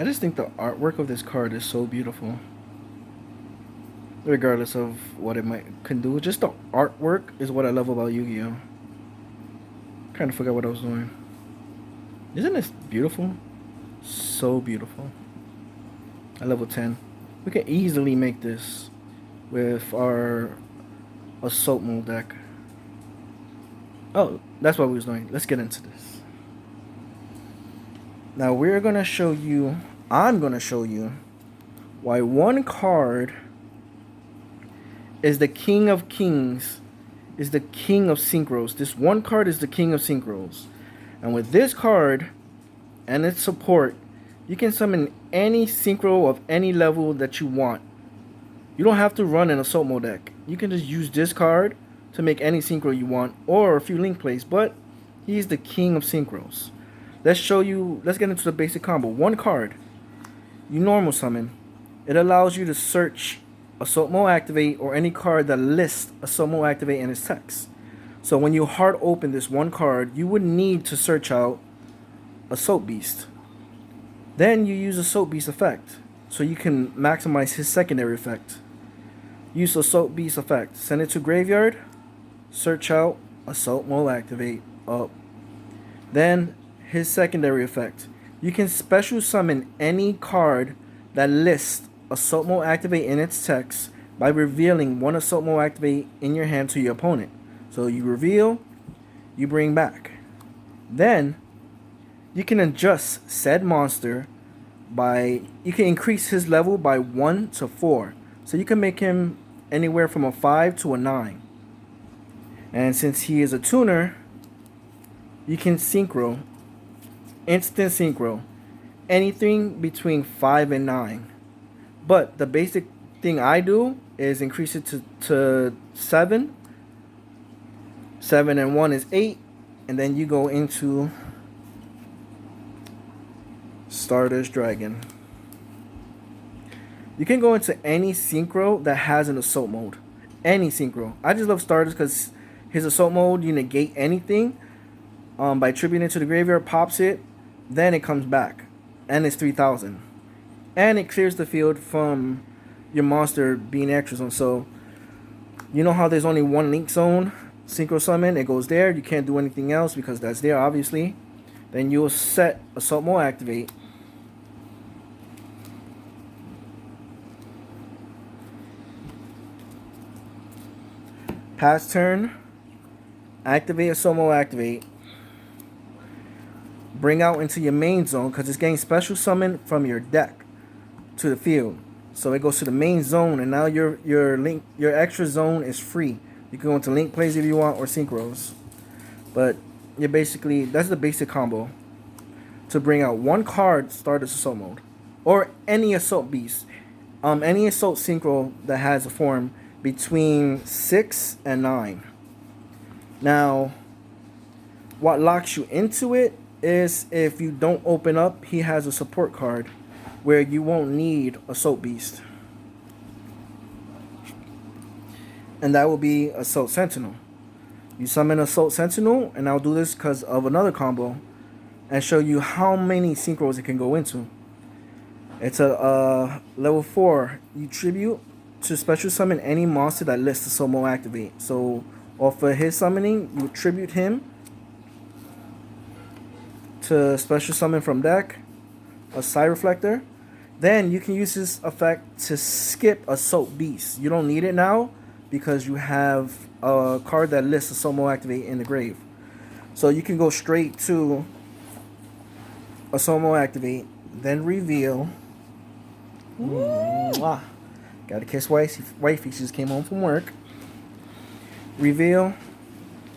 I just think the artwork of this card is so beautiful. Regardless of what it can do, just the artwork is what I love about Yu-Gi-Oh. Kind of forgot what I was doing. Isn't this beautiful? So beautiful. At level 10. We can easily make this with our Assault Mode deck. Oh, that's what we was doing. Let's get into this. Now we're going to show you, I'm going to show you why one card is the King of Kings, is the King of Synchros. This one card is the King of Synchros. And with this card and its support, you can summon any Synchro of any level that you want. You don't have to run an Assault Mode deck. You can just use this card to make any Synchro you want, or a few link plays, but he's the King of Synchros. Let's get into the basic combo. One card, you normal summon. It allows you to search Assault Mode Activate or any card that lists Assault Mode Activate in its text. So when you hard open this one card, you would need to search out Assault Beast. Then you use Assault Beast effect, so you can maximize his secondary effect. Use Assault Beast effect. Send it to graveyard. Search out Assault Mode Activate up. Then his secondary effect. You can special summon any card that lists Assault Mode Activate in its text by revealing one Assault Mode Activate in your hand to your opponent. So you reveal, you bring back. Then you can adjust said monster you can increase his level by 1 to 4. So you can make him anywhere from a 5 to a 9. And since he is a tuner, you can synchro, instant synchro, anything between 5 and 9. But the basic thing I do is increase it to 7. 7 and 1 is 8. And then you go into Stardust Dragon. You can go into any Synchro that has an Assault Mode. Any Synchro. I just love Stardust because his Assault Mode, you negate anything by attributing it to the graveyard, pops it, then it comes back. And it's 3,000. And it clears the field from your monster being extra zone. So, you know how there's only one link zone? Synchro summon, it goes there. You can't do anything else because that's there, obviously. Then you'll set Assault Mode Activate. Pass turn. Activate Assault Mode Activate. Bring out into your main zone because it's getting special summon from your deck to the field. So it goes to the main zone, and now your extra zone is free. You can go into link plays if you want, or synchros. But you're basically, that's the basic combo. To bring out one card, Stardust Assault Mode. Or any Assault Beast. Any Assault Synchro that has a form between 6 and 9. Now, what locks you into it is if you don't open up, he has a support card where you won't need Assault Beast. And that will be Assault Sentinel. You summon Assault Sentinel, and I'll do this because of another combo, and show you how many synchros it can go into. It's a level 4. You tribute to special summon any monster that lists Assault Mode Activate. So off of his summoning, you tribute him to special summon from deck a Psi-Reflector. Then you can use this effect to skip Assault Beast. You don't need it now because you have a card that lists Assault Mode Activate in the grave. So you can go straight to Assault Mode Activate, then reveal. Mwah. Gotta kiss wifey, she just came home from work. Reveal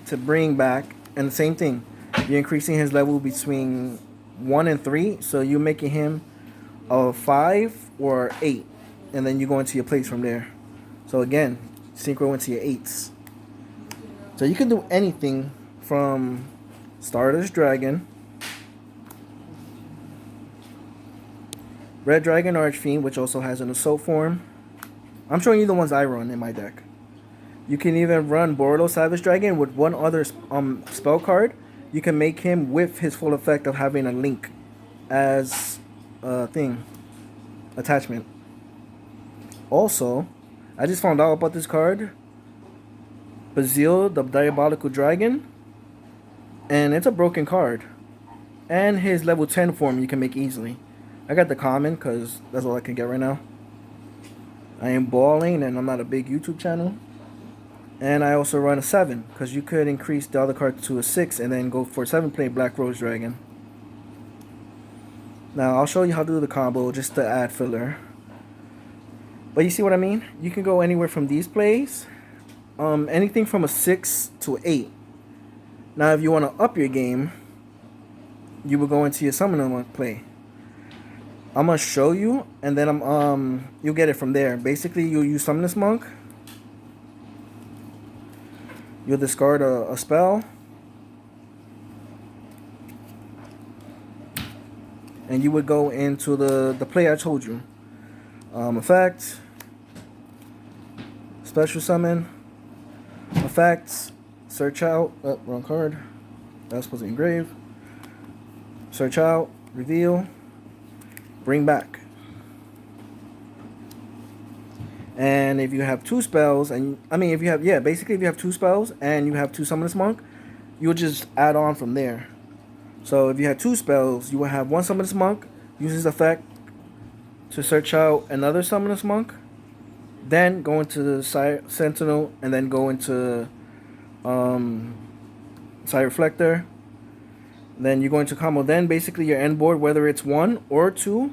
to bring back, and the same thing. You're increasing his level between 1 and 3, so you're making him a 5 or 8, and then you go into your place from there. So again, synchro into your 8s. So you can do anything from Stardust Dragon, Red Dragon Archfiend, which also has an assault form. I'm showing you the ones I run in my deck. You can even run Boruto Savage Dragon with one other spell card. You can make him with his full effect of having a link as attachment. Also, I just found out about this card, Bazil, the Diabolical Dragon, and it's a broken card. And his level 10 form you can make easily. I got the common because that's all I can get right now. I am balling and I'm not a big YouTube channel. And I also run a 7 because you could increase the other card to a 6 and then go for 7 play Black Rose Dragon. Now I'll show you how to do the combo just to add filler. But you see what I mean? You can go anywhere from these plays. Anything from a 6 to 8. Now if you want to up your game, you will go into your Summoner Monk play. I'm gonna show you, and then you'll get it from there. Basically, you'll use Summoners Monk. You'll discard a spell, and you would go into the play I told you. Effect, special summon, effects, search out. Oh, wrong card. That's supposed to engrave. Search out, reveal, bring back. And if you have 2 spells, and if you have, basically if you have 2 spells and you have 2 Summoners Monk, you'll just add on from there. So if you had 2 spells, you will have 1 Summoners Monk, use his effect to search out another Summoners Monk, then go into the Sentinel, and then go into Psi-Reflector. Then you go into combo. Then basically your end board, whether it's 1 or 2,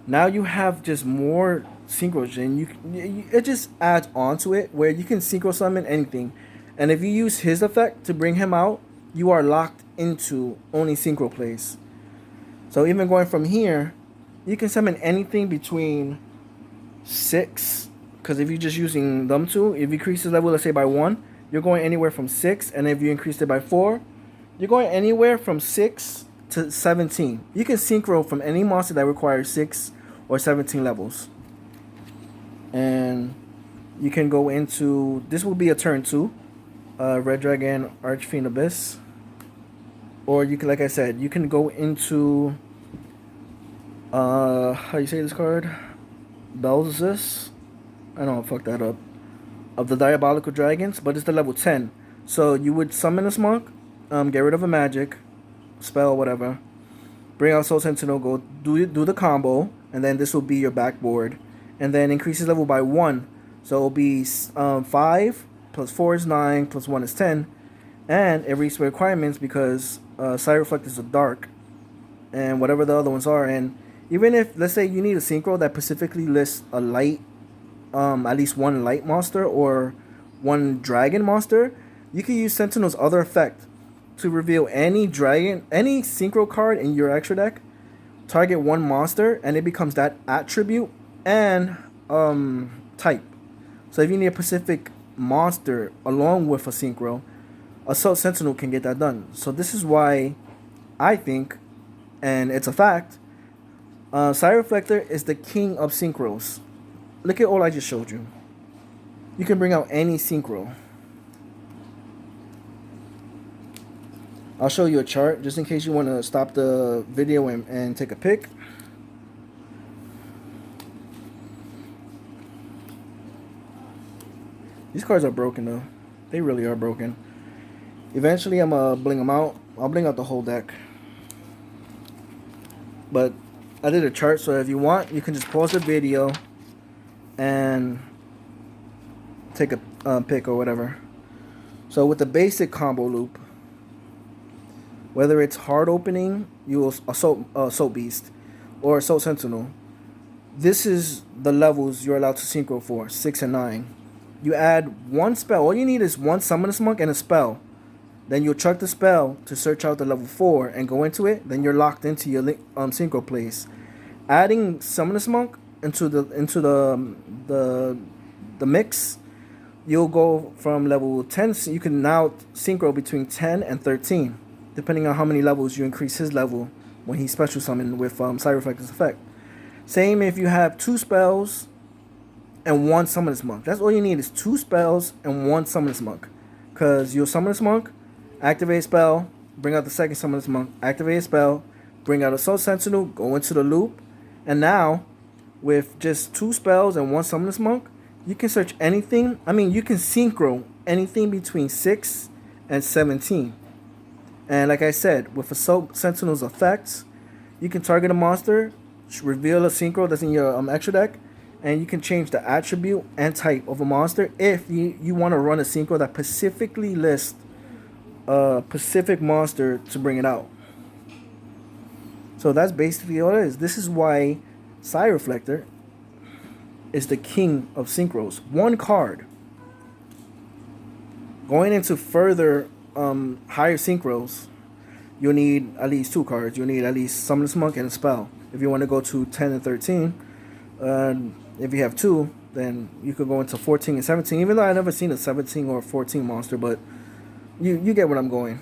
now you have just more synchros, and it just adds on to it where you can synchro summon anything. And if you use his effect to bring him out, you are locked into only synchro plays. So even going from here, you can summon anything between 6, because if you're just using them 2, if you increase his level, let's say by 1, you're going anywhere from 6, and if you increase it by 4, you're going anywhere from 6 to 17. You can synchro from any monster that requires 6 or 17 levels. And you can go into, this will be a turn 2, Red Dragon, Archfiend Abyss. Or you can, like I said, you can go into, how you say this card? Belzus? I don't know, fuck that up. Of the Diabolical Dragons, but it's the level 10. So you would summon this monk, get rid of a magic, spell, whatever. Bring out Soul Sentinel, go do the combo, and then this will be your backboard. And then increase his level by 1. So it'll be 5, plus 4 is 9, plus 1 is 10. And it reaches requirements because Psi-Reflector is a dark. And whatever the other ones are. And even if, let's say you need a synchro that specifically lists a light, at least 1 light monster or 1 dragon monster, you can use Sentinel's other effect to reveal any dragon, any synchro card in your extra deck, target 1 monster, and it becomes that attribute and type. So if you need a specific monster along with a synchro, Assault Sentinel can get that done. So this is why I think, and it's a fact, Psi-Reflector is the king of synchros. Look at all I just showed you. You can bring out any synchro. I'll show you a chart just in case you want to stop the video and take a pic. These cards are broken though. They really are broken. Eventually I'm going to bling them out. I'll bling out the whole deck. But I did a chart, so if you want, you can just pause the video and take a pic or whatever. So with the basic combo loop, whether it's hard opening, you will Assault Beast or Assault Sentinel, this is the levels you're allowed to synchro for, 6 and 9. You add 1 spell. All you need is 1 Summoners Monk and a spell. Then you'll chuck the spell to search out the level 4 and go into it. Then you're locked into your synchro plays. Adding Summoners Monk into the mix, you'll go from level 10. So you can now synchro between 10 and 13, depending on how many levels you increase his level when he's special summoned with Psi-Reflector's effect. Same if you have 2 spells and 1 Summoners Monk. That's all you need is 2 spells and 1 Summoners Monk. Because your Summoners Monk, activate a spell, bring out the second Summoners Monk, activate a spell, bring out a Soul Sentinel, go into the loop, and now with just 2 spells and 1 Summoners Monk, you can search anything. I mean, you can synchro anything between 6 and 17. And like I said, with a Soul Sentinel's effects, you can target a monster, reveal a synchro that's in your extra deck, and you can change the attribute and type of a monster if you want to run a synchro that specifically lists a specific monster to bring it out. So that's basically all it is. This is why Psi-Reflector is the king of synchros. 1 card. Going into further higher synchros, you'll need at least 2 cards. You'll need at least Summoners Monk and a spell. If you want to go to 10 and 13, if you have 2, then you could go into 14 and 17. Even though I've never seen a 17 or 14 monster, but you get where I'm going.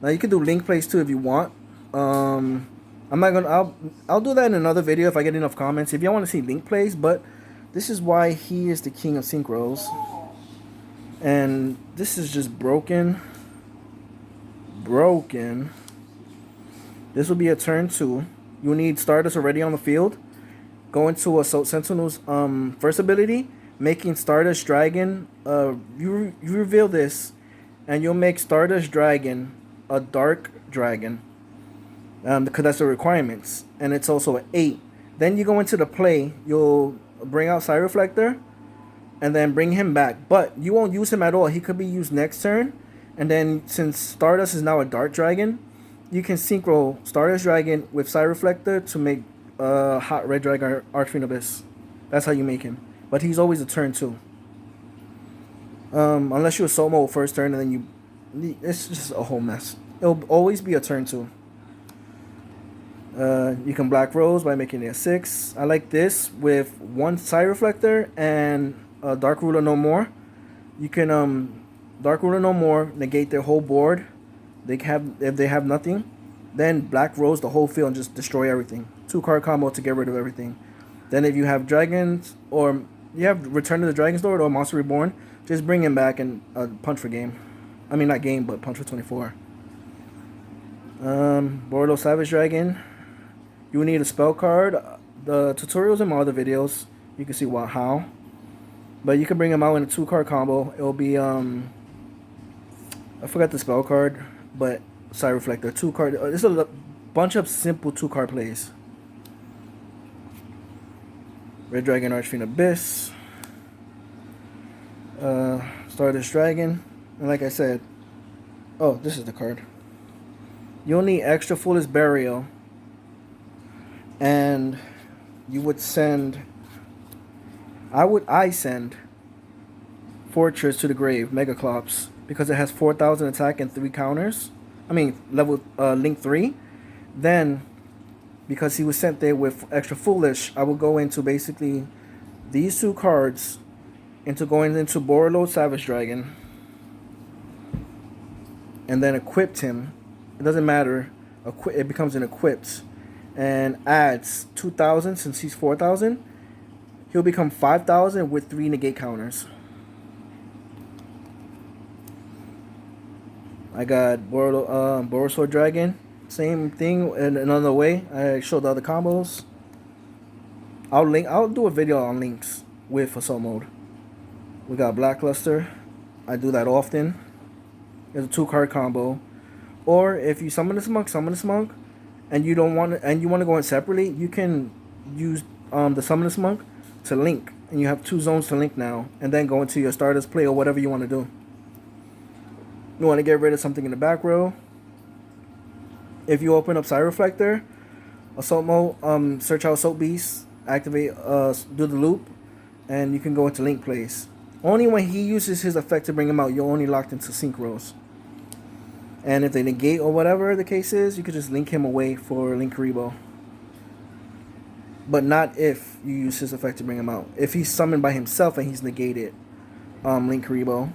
Now you can do link plays too if you want. I'm not gonna. I'll do that in another video if I get enough comments. If y'all want to see link plays, but this is why he is the king of synchros. And this is just broken. This will be a turn 2. You'll need Stardust already on the field. Go into Assault Sentinel's first ability, making Stardust Dragon. You reveal this, and you'll make Stardust Dragon a Dark Dragon. Because that's the requirements, and it's also an 8. Then you go into the play. You'll bring out Psi-Reflector, and then bring him back. But you won't use him at all. He could be used next turn. And then since Stardust is now a Dark Dragon, you can synchro Stardust Dragon with Psi-Reflector to make Hot Red Dragon Archfiend Abyss. That's how you make him. But he's always a turn 2. Unless you assault mode first turn, and then it's just a whole mess. It'll always be a turn 2. You can Black Rose by making it a 6. I like this with 1 Psi-Reflector and Dark Ruler No More. You can Dark Ruler No More, negate their whole board. If they have nothing, then Black Rose the whole field and just destroy everything. 2 card combo to get rid of everything. Then if you have dragons, or you have Return to the Dragon's Lord or Monster Reborn, just bring him back and punch for game. I mean, not game, but punch for 24. Borlo Savage Dragon. You will need a spell card. The tutorials in my other videos, you can see how. But you can bring him out in a 2 card combo. It'll be I forgot the spell card, but Psi-Reflector 2 card. It's a bunch of simple 2 card plays. Red Dragon Archfiend Abyss. Stardust Dragon. And like I said, oh, this is the card. You'll need extra Foolish Burial. And you would send, I send Fortress to the Grave, Megaclops, because it has 4,000 attack and 3 counters. I mean, level link 3. Then, because he was sent there with extra Foolish, I will go into basically these 2 cards into going into Borlo Savage Dragon, and then equipped him. It doesn't matter. It becomes an equipped. And adds 2,000 since he's 4,000. He'll become 5,000 with 3 negate counters. I got Borosword Dragon. Same thing in another way. I showed the other combos. I'll do a video on links with Assault Mode. We got Blackluster. I do that often. It's a 2 card combo. Or if you summon this monk, and you want to go in separately, you can use the Summoners Monk to link, and you have 2 zones to link now, and then go into your Stardust play or whatever you want to do. You want to get rid of something in the back row. If you open up Psi-Reflector, Assault Mode, search out Assault Beast, activate, do the loop, and you can go into link plays. Only when he uses his effect to bring him out, you're only locked into synchros. And if they negate or whatever the case is, you could just link him away for Link Rebo. But not if you use his effect to bring him out. If he's summoned by himself and he's negated, Link Rebo.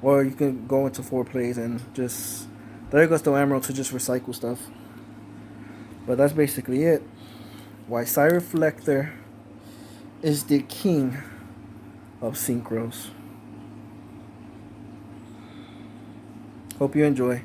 Or you can go into 4 plays and just... There goes the Emerald to just recycle stuff. But that's basically it. Why Psi-Reflector is the king of synchros. Hope you enjoy.